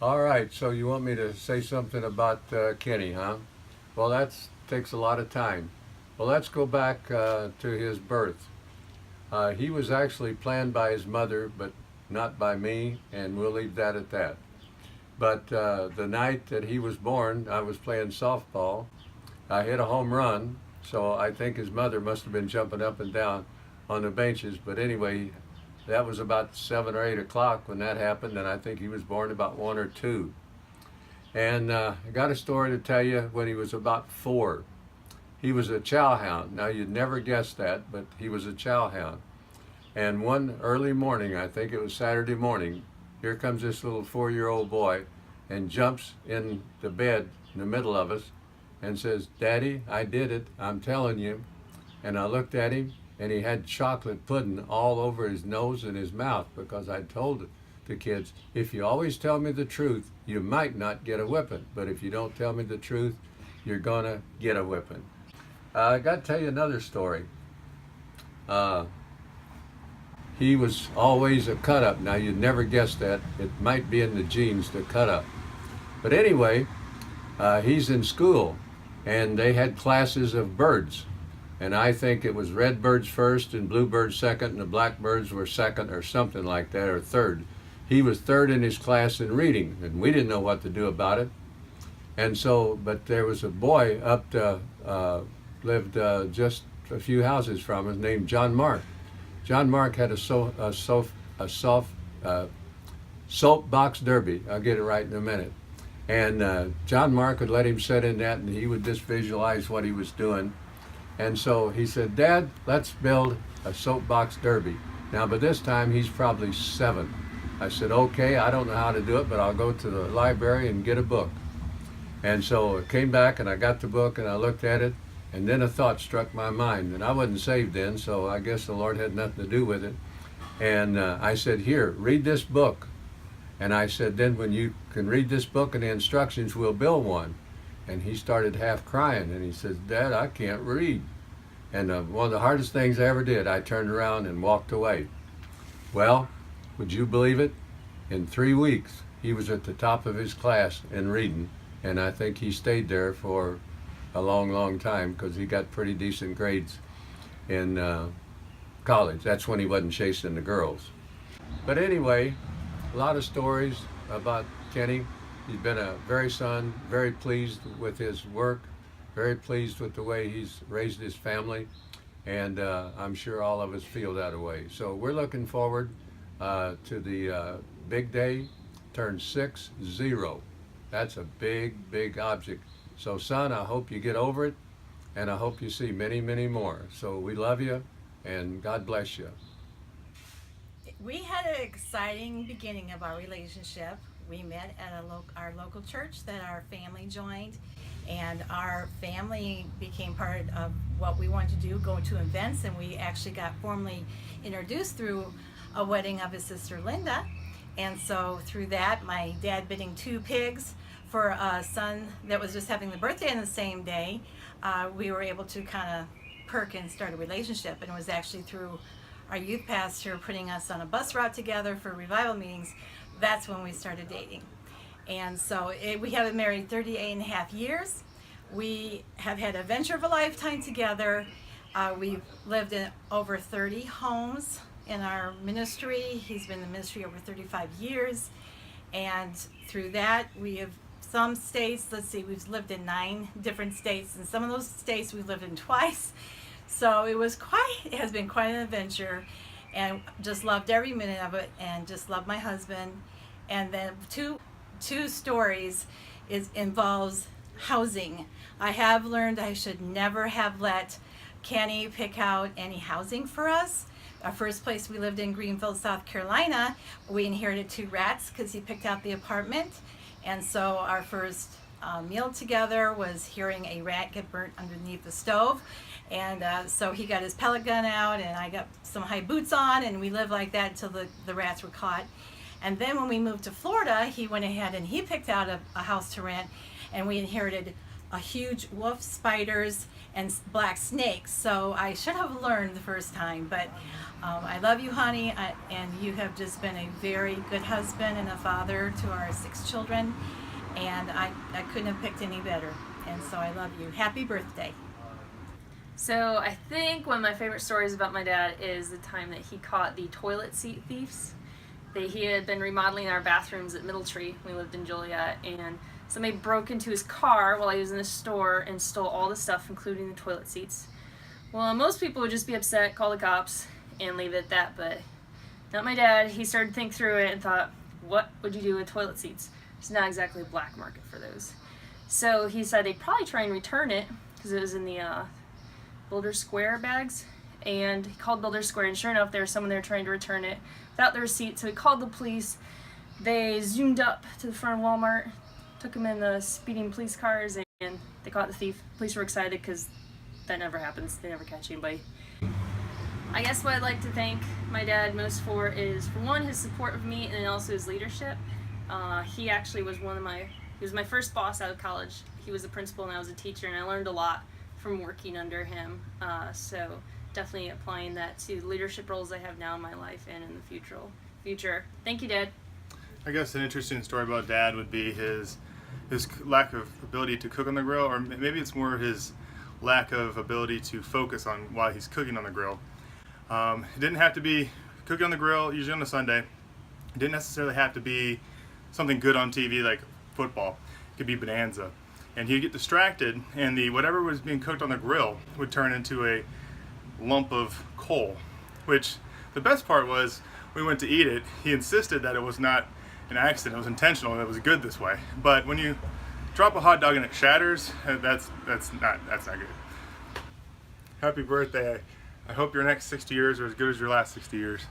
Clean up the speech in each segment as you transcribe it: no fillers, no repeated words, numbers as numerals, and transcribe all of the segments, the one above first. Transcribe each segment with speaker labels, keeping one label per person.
Speaker 1: All right, so you want me to say something about Kenny, huh? Well, that takes a lot of time. Well, let's go back to his birth. He was actually planned by his mother, but not by me, and we'll leave that at that. But the night that he was born, I was playing softball. I hit a home run, so I think his mother must have been jumping up and down on the benches. But anyway, that was about 7 or 8 o'clock when that happened, and I think he was born about 1 or 2. And I got a story to tell you when he was about 4. He was a chow hound. Now, you'd never guess that, but he was a chow hound. And one early morning, I think it was Saturday morning, here comes this little 4-year-old boy and jumps in the bed in the middle of us and says, "Daddy, I did it, I'm telling you." And I looked at him, and he had chocolate pudding all over his nose and his mouth, because I told the kids, if you always tell me the truth, you might not get a whipping. But if you don't tell me the truth, you're going to get a whipping. I got to tell you another story. Uh, he was always a cut up. Now, you'd never guess that. It might be in the genes to cut up. But anyway, he's in school, and they had classes of birds. And I think it was red birds first and blue birds second, and the black birds were second or something like that, or third. He was third in his class in reading, and we didn't know what to do about it. And so, but there was a boy up to, lived just a few houses from us, named John Mark. John Mark had a soapbox derby. I'll get it right in a minute. And John Mark would let him sit in that, and he would just visualize what he was doing. And so he said, "Dad, let's build a soapbox derby." Now, by this time, he's probably 7. I said, "Okay, I don't know how to do it, but I'll go to the library and get a book." And so I came back, and I got the book, and I looked at it, and then a thought struck my mind. And I wasn't saved then, so I guess the Lord had nothing to do with it. And I said, "Here, read this book." And I said, "Then when you can read this book and the instructions, we'll build one." And he started half crying, and he says, "Dad, I can't read." And one of the hardest things I ever did, I turned around and walked away. Well, would you believe it? In 3 weeks, he was at the top of his class in reading, and I think he stayed there for a long, long time, because he got pretty decent grades in college. That's when he wasn't chasing the girls. But anyway, a lot of stories about Kenny. He's been a very pleased with his work, very pleased with the way he's raised his family, and I'm sure all of us feel that way. So we're looking forward to the big day, turn 6-0. That's a big, big object. So son, I hope you get over it, and I hope you see many, many more. So we love you, and God bless you.
Speaker 2: We had an exciting beginning of our relationship. We met at our local church that our family joined, and our family became part of what we wanted to do, go to events, and we actually got formally introduced through a wedding of his sister Linda. And so through that, my dad bidding 2 pigs for a son that was just having the birthday on the same day, we were able to kind of perk and start a relationship. And it was actually through our youth pastor putting us on a bus route together for revival meetings. That's when we started dating. And so we have been married 38 and a half years. We have had a venture of a lifetime together. We've lived in over 30 homes in our ministry. He's been in the ministry over 35 years. And through that, we have some states, we've lived in 9 different states, and some of those states we've lived in twice. So it has been quite an adventure, and just loved every minute of it, and just love my husband. And then two stories involves housing. I have learned I should never have let Kenny pick out any housing for us. Our first place we lived in Greenville, South Carolina, we inherited 2 rats because he picked out the apartment. And so our first meal together was hearing a rat get burnt underneath the stove. And so he got his pellet gun out, and I got some high boots on, and we lived like that until the rats were caught. And then when we moved to Florida, he went ahead and he picked out a house to rent, and we inherited huge wolf spiders and black snakes. So I should have learned the first time, but I love you, honey, and you have just been a very good husband and a father to our 6 children, and I couldn't have picked any better. And so I love you. Happy birthday.
Speaker 3: So I think one of my favorite stories about my dad is the time that he caught the toilet seat thieves. He had been remodeling our bathrooms at Middletree. We lived in Joliet, and somebody broke into his car while he was in the store and stole all the stuff, including the toilet seats. Well, most people would just be upset, call the cops, and leave it at that, but not my dad. He started to think through it and thought, what would you do with toilet seats? There's not exactly a black market for those. So he said they'd probably try and return it, because it was in the Builder Square bags, and he called Builder Square, and sure enough, there was someone there trying to return it without the receipt. So he called the police. They zoomed up to the front of Walmart, took him in the speeding police cars, and they caught the thief. Police were excited because that never happens. They never catch anybody. I guess what I'd like to thank my dad most for is, for one, his support of me, and then also his leadership. He actually was he was my first boss out of college. He was the principal and I was a teacher, and I learned a lot from working under him. So definitely applying that to the leadership roles I have now in my life and in the future. Thank you, Dad.
Speaker 4: I guess an interesting story about Dad would be his lack of ability to cook on the grill, or maybe it's more his lack of ability to focus on while he's cooking on the grill. It didn't have to be cooking on the grill, usually on a Sunday. It didn't necessarily have to be something good on TV like football. It could be Bonanza. And he'd get distracted, and whatever was being cooked on the grill would turn into a lump of coal, which the best part was, we went to eat it, he insisted that it was not an accident, it was intentional, and it was good this way. But when you drop a hot dog and it shatters, that's not good. Happy birthday. I hope your next 60 years are as good as your last 60 years.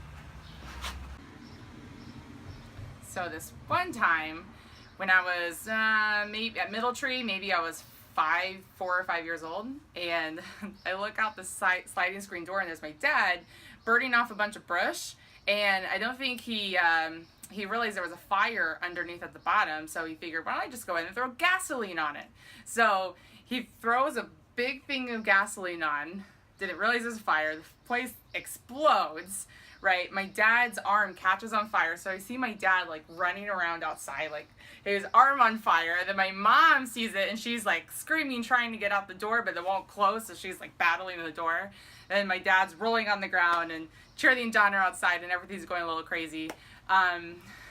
Speaker 5: So this one time, when I was maybe at Middletree, maybe I was 4 or 5 years old, and I look out the sliding screen door, and there's my dad burning off a bunch of brush, and I don't think he realized there was a fire underneath at the bottom, so he figured, why don't I just go in and throw gasoline on it? So he throws a big thing of gasoline on, didn't realize there's a fire, the place explodes, right? My dad's arm catches on fire, so I see my dad like running around outside, like his arm on fire. And then my mom sees it, and she's like screaming, trying to get out the door, but it won't close, so she's like battling the door. And my dad's rolling on the ground, and Charlie and John are outside, and everything's going a little crazy.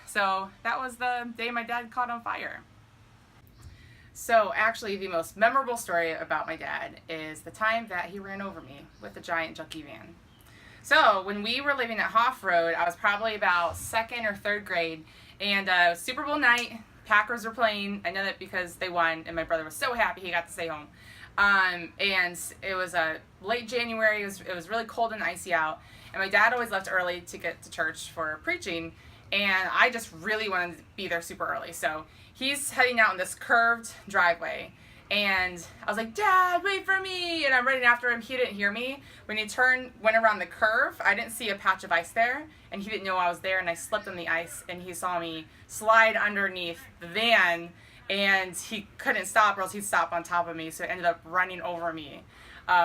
Speaker 5: So that was the day my dad caught on fire. So actually, the most memorable story about my dad is the time that he ran over me with a giant junkie van. So when we were living at Hoff Road, I was probably about 2nd or 3rd grade, and Super Bowl night, Packers were playing. I know that because they won, and my brother was so happy he got to stay home. And it was late January. It was really cold and icy out, and my dad always left early to get to church for preaching, and I just really wanted to be there super early. So he's heading out in this curved driveway, and I was like, Dad, wait for me, and I'm running after him. He didn't hear me. When he went around the curve, I didn't see a patch of ice there, and he didn't know I was there, and I slipped on the ice, and he saw me slide underneath the van, and he couldn't stop, or else he'd stop on top of me, so he ended up running over me.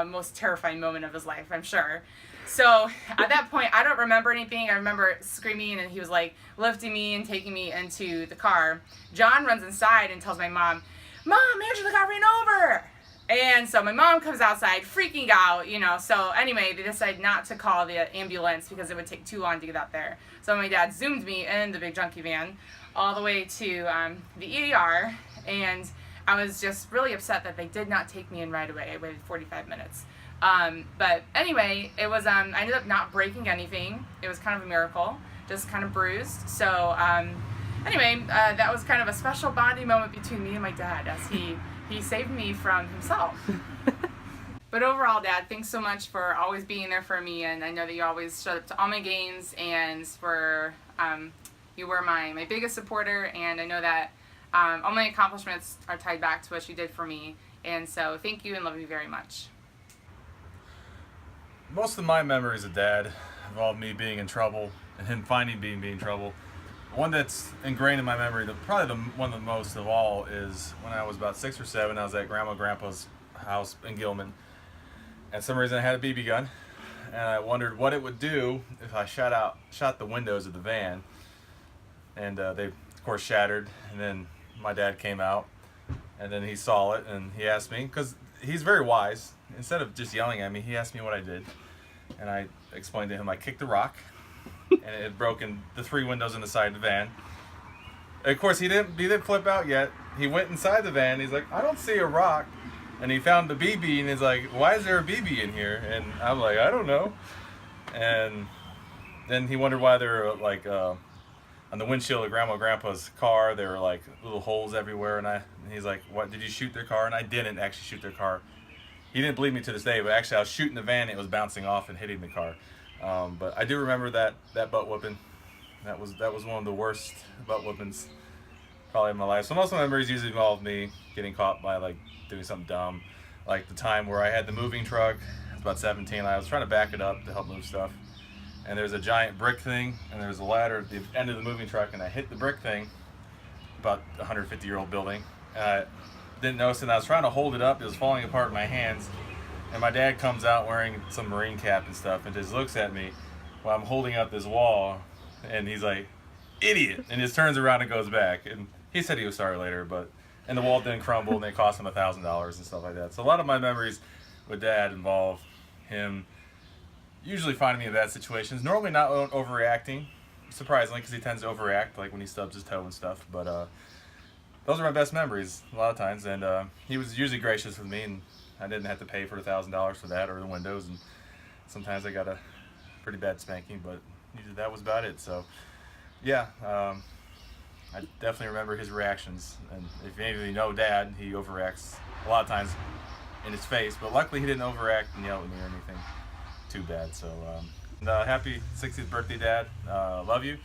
Speaker 5: Most terrifying moment of his life, I'm sure. So at that point, I don't remember anything. I remember screaming, and he was like lifting me and taking me into the car. John runs inside and tells my mom, Mom, Angela got ran over. And so my mom comes outside freaking out, So anyway, they decided not to call the ambulance because it would take too long to get out there. So my dad zoomed me in the big junkie van all the way to the ER, and I was just really upset that they did not take me in right away. I waited 45 minutes. But anyway, it was, I ended up not breaking anything. It was kind of a miracle, just kind of bruised. So anyway, that was kind of a special bonding moment between me and my dad, as he saved me from himself. But overall, Dad, thanks so much for always being there for me, and I know that you always showed up to all my games, and you were my biggest supporter, and I know that all my accomplishments are tied back to what you did for me, and so thank you and love you very much.
Speaker 6: Most of my memories of Dad involve me being in trouble and him finding me being in trouble, one that's ingrained in my memory, probably one of the most of all, is when I was about 6 or 7. I was at Grandma and Grandpa's house in Gilman, and for some reason I had a BB gun, and I wondered what it would do if I shot the windows of the van, and they of course shattered. And then my dad came out, and then he saw it, and he asked me, because he's very wise. Instead of just yelling at me, he asked me what I did, and I explained to him I kicked a rock, and it had broken the 3 windows in the side of the van. And of course, he didn't flip out yet. He went inside the van. He's like, I don't see a rock, and he found the BB, and he's like, why is there a BB in here? And I'm like, I don't know. And then he wondered why there were like on the windshield of Grandma and Grandpa's car, there were like little holes everywhere. And he's like, what, did you shoot their car? And I didn't actually shoot their car. He didn't believe me to this day, but actually I was shooting the van, it was bouncing off and hitting the car. But I do remember that butt whooping. That was one of the worst butt whoopings probably in my life. So most of my memories usually involve me getting caught by like doing something dumb. Like the time where I had the moving truck, I was about 17, I was trying to back it up to help move stuff. And there's a giant brick thing, and there's a ladder at the end of the moving truck, and I hit the brick thing, about a 150-year-old building. And I didn't notice it, and I was trying to hold it up. It was falling apart in my hands. And my dad comes out wearing some Marine cap and stuff, and just looks at me while I'm holding up this wall, and he's like, idiot, and just turns around and goes back. And he said he was sorry later, and the wall didn't crumble, and it cost him $1,000 and stuff like that. So a lot of my memories with Dad involve him usually finding me in bad situations, normally not overreacting, surprisingly, because he tends to overreact, like when he stubs his toe and stuff. But those are my best memories a lot of times, and he was usually gracious with me, and I didn't have to pay for $1,000 for that or the windows, and sometimes I got a pretty bad spanking, but usually that was about it. So yeah, I definitely remember his reactions, and if any of you know Dad, he overreacts a lot of times in his face, but luckily he didn't overact and yell at me or anything too bad. So happy 60th birthday, Dad. Love you.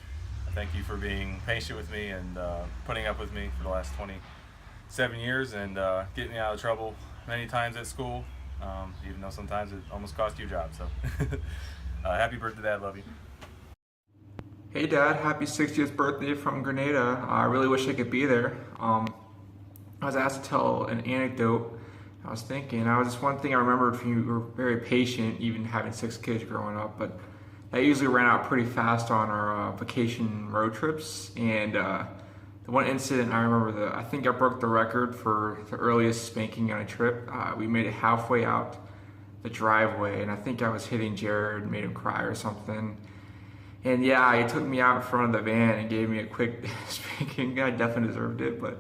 Speaker 6: Thank you for being patient with me and putting up with me for the last 27 years and getting me out of trouble many times at school, even though sometimes it almost cost you a job. So happy birthday, Dad. Love you.
Speaker 7: Hey Dad, happy 60th birthday from Grenada. I really wish I could be there. I was asked to tell an anecdote. I was thinking, just one thing I remembered from you were very patient, even having 6 kids growing up, but that usually ran out pretty fast on our vacation road trips. And the one incident I remember, I think I broke the record for the earliest spanking on a trip. We made it halfway out the driveway, and I think I was hitting Jared, made him cry or something. And yeah, he took me out in front of the van and gave me a quick spanking. I definitely deserved it, but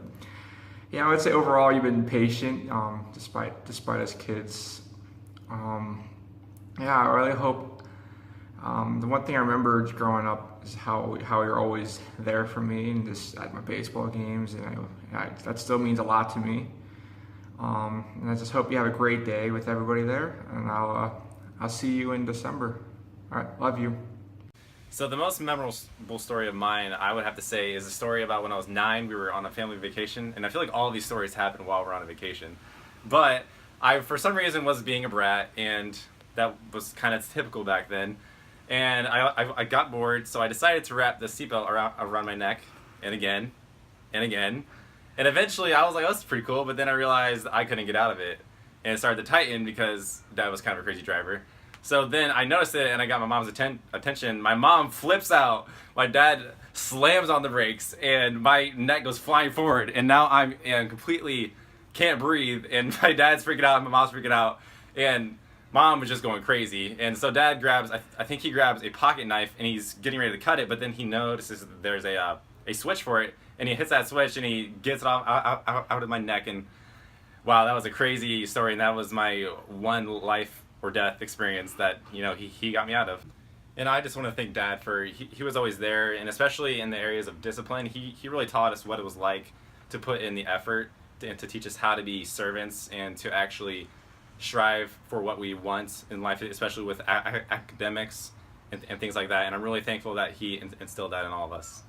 Speaker 7: yeah, I would say overall you've been patient, despite us kids. Yeah, I really hope. The one thing I remember growing up is how you're always there for me, and just at my baseball games, and that still means a lot to me. And I just hope you have a great day with everybody there, and I'll see you in December. All right, love you.
Speaker 8: So the most memorable story of mine, I would have to say, is a story about when I was 9. We were on a family vacation, and I feel like all of these stories happen while we're on a vacation. But I, for some reason, was being a brat, and that was kind of typical back then. And I got bored, so I decided to wrap the seatbelt around my neck, and again, and again. And eventually, I was like, oh, that's pretty cool, but then I realized I couldn't get out of it. And it started to tighten because Dad was kind of a crazy driver. So then I noticed it, and I got my mom's attention. My mom flips out. My dad slams on the brakes, and my neck goes flying forward. And now I'm completely can't breathe, and my dad's freaking out, and my mom's freaking out. And Mom was just going crazy. And so Dad grabs, I think he grabs a pocket knife, and he's getting ready to cut it, but then he notices that there's a switch for it, and he hits that switch, and he gets it out of my neck. And wow, that was a crazy story, and that was my one life or death experience that, you know, he got me out of. And I just want to thank Dad for, he was always there, and especially in the areas of discipline, he really taught us what it was like to put in the effort and to teach us how to be servants and to actually strive for what we want in life, especially with academics and things like that. And I'm really thankful that he instilled that in all of us.